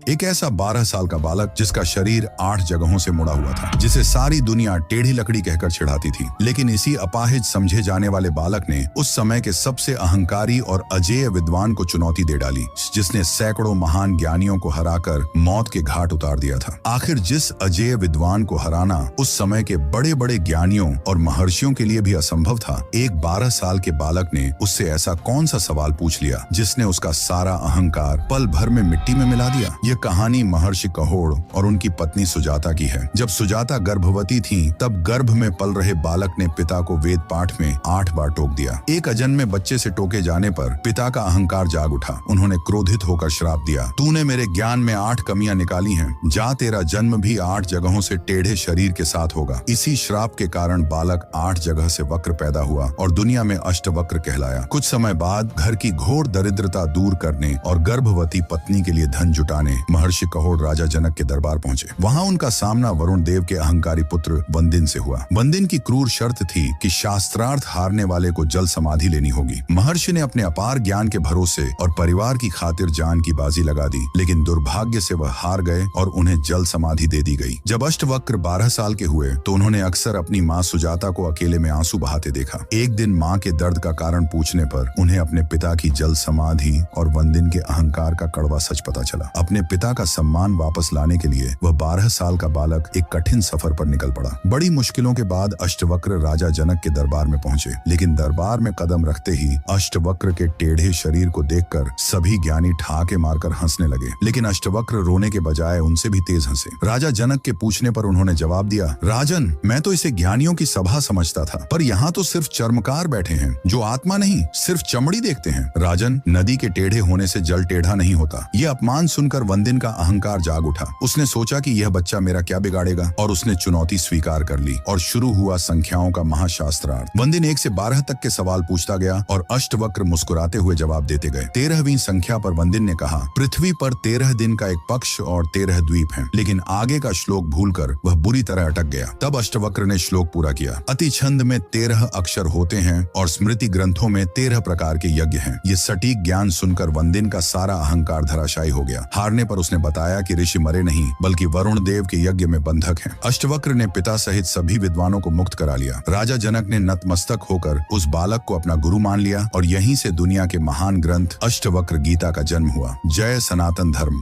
एक ऐसा 12 साल का बालक जिसका शरीर 8 जगहों से मुड़ा हुआ था, जिसे सारी दुनिया टेढ़ी लकड़ी कहकर चिढ़ाती थी। लेकिन इसी अपाहिज समझे जाने वाले बालक ने उस समय के सबसे अहंकारी और अजेय विद्वान को चुनौती दे डाली, जिसने सैकड़ों महान ज्ञानियों को हराकर मौत के घाट उतार दिया था। आखिर जिस अजेय विद्वान को हराना उस समय के बड़े बड़े ज्ञानियों और महर्षियों के लिए भी असंभव था, एक 12 साल के बालक ने उससे ऐसा कौन सा सवाल पूछ लिया जिसने उसका सारा अहंकार पल भर में मिट्टी में मिला दिया। यह कहानी महर्षि कहोड़ और उनकी पत्नी सुजाता की है। जब सुजाता गर्भवती थी तब गर्भ में पल रहे बालक ने पिता को वेद पाठ में 8 बार टोक दिया। एक अजन्मे बच्चे से टोके जाने पर पिता का अहंकार जाग उठा। उन्होंने क्रोधित होकर श्राप दिया, तूने मेरे ज्ञान में 8 कमियां निकाली हैं, जा तेरा जन्म भी 8 जगहों से टेढ़े शरीर के साथ होगा। इसी श्राप के कारण बालक 8 जगह से वक्र पैदा हुआ और दुनिया में अष्टवक्र कहलाया। कुछ समय बाद घर की घोर दरिद्रता दूर करने और गर्भवती पत्नी के लिए धन जुटाने महर्षि कहोड़ राजा जनक के दरबार पहुंचे। वहां उनका सामना वरुण देव के अहंकारी पुत्र वंदिन से हुआ। वंदिन की क्रूर शर्त थी कि शास्त्रार्थ हारने वाले को जल समाधि लेनी होगी। महर्षि ने अपने अपार ज्ञान के भरोसे और परिवार की खातिर जान की बाजी लगा दी, लेकिन दुर्भाग्य से वह हार गए और उन्हें जल समाधि दे दी गई। जब अष्टवक्र 12 साल के हुए तो उन्होंने अक्सर अपनी माँ सुजाता को अकेले में आंसू बहाते देखा। एक दिन माँ के दर्द का कारण पूछने पर उन्हें अपने पिता की जल समाधि और वंदिन के अहंकार का कड़वा सच पता चला। अपने पिता का सम्मान वापस लाने के लिए वह 12 साल का बालक एक कठिन सफर पर निकल पड़ा। बड़ी मुश्किलों के बाद अष्टवक्र राजा जनक के दरबार में पहुंचे, लेकिन दरबार में कदम रखते ही अष्टवक्र के टेढ़े शरीर को देखकर सभी ज्ञानी ठहाके मारकर हंसने लगे। लेकिन अष्टवक्र रोने के बजाय उनसे भी तेज हंसे। राजा जनक के पूछने पर उन्होंने जवाब दिया, राजन, मैं तो इसे ज्ञानियों की सभा समझता था, पर यहाँ तो सिर्फ चर्मकार बैठे हैं जो आत्मा नहीं सिर्फ चमड़ी देखते हैं। राजन, नदी के टेढ़े होने से जल टेढ़ा नहीं होता। यह अपमान सुनकर वंदिन का अहंकार जाग उठा। उसने सोचा कि यह बच्चा मेरा क्या बिगाड़ेगा और उसने चुनौती स्वीकार कर ली और शुरू हुआ संख्याओं का महाशास्त्रार्थ। वंदिन 1 से 12 तक के सवाल पूछता गया और अष्टवक्र मुस्कुराते हुए जवाब देते गए। 13वीं संख्या पर वंदिन ने कहा, पृथ्वी पर 13 दिन का एक पक्ष और 13 द्वीप हैं। लेकिन आगे का श्लोक भूलकर वह बुरी तरह अटक गया। तब अष्टवक्र ने श्लोक पूरा किया, अति छंद में 13 अक्षर होते हैं और स्मृति ग्रंथों में 13 प्रकार के यज्ञ हैं। ये सटीक ज्ञान सुनकर वंदिन का सारा अहंकार धराशायी हो गया। हारने पर उसने बताया कि ऋषि मरे नहीं बल्कि वरुण देव के यज्ञ में बंधक हैं। अष्टवक्र ने पिता सहित सभी विद्वानों को मुक्त करा लिया। राजा जनक ने नतमस्तक होकर उस बालक को अपना गुरु मान लिया और यहीं से दुनिया के महान ग्रंथ अष्टवक्र गीता का जन्म हुआ। जय सनातन धर्म।